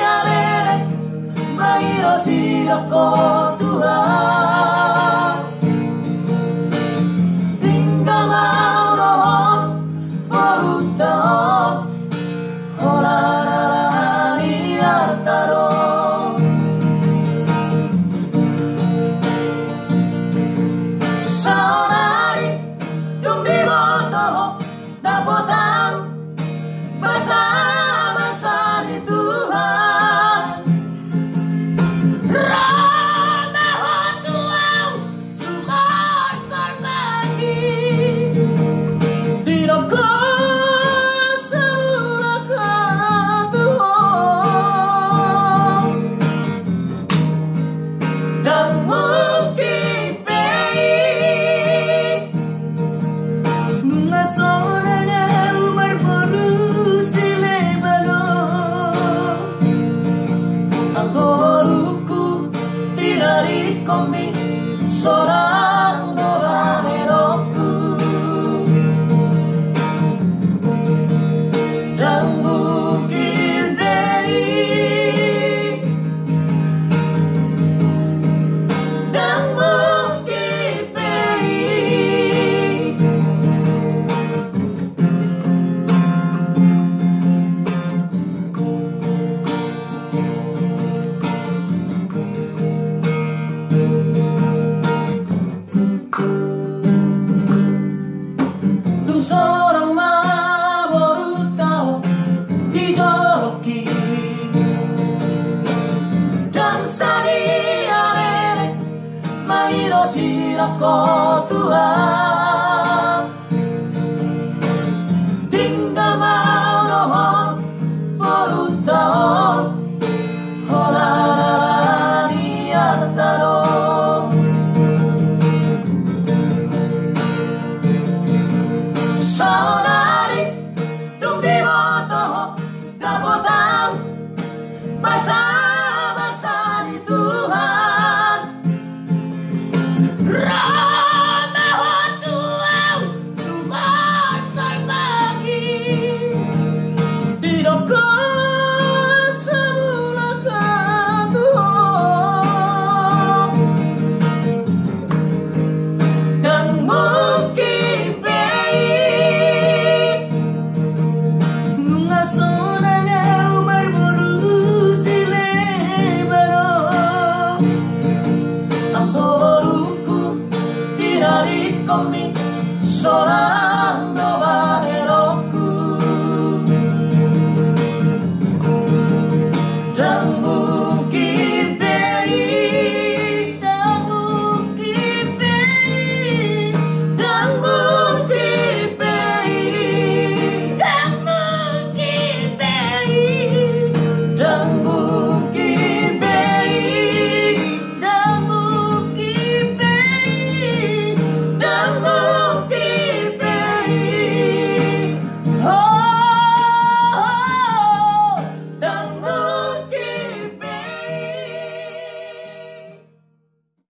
alele mairo sirako Tuhan. Tinggal mau rohon berutang holarani artaro. Saudari yung di boto dapotan basa-basa di Tuhan. Ramah Tuhan sumber sarmagi tidak kesemulakan Tuhan dan mungkin baik bunga sonanya umar berusi Lebanon. Anggoruku tidak dikomik seorang doa hidupku dan mungkin baik dan mungkin baik. Dung seorang mah baru tahu dijoloki dan sani alele mairo sirako Tuhan. Tinggal mau rohon baru tahu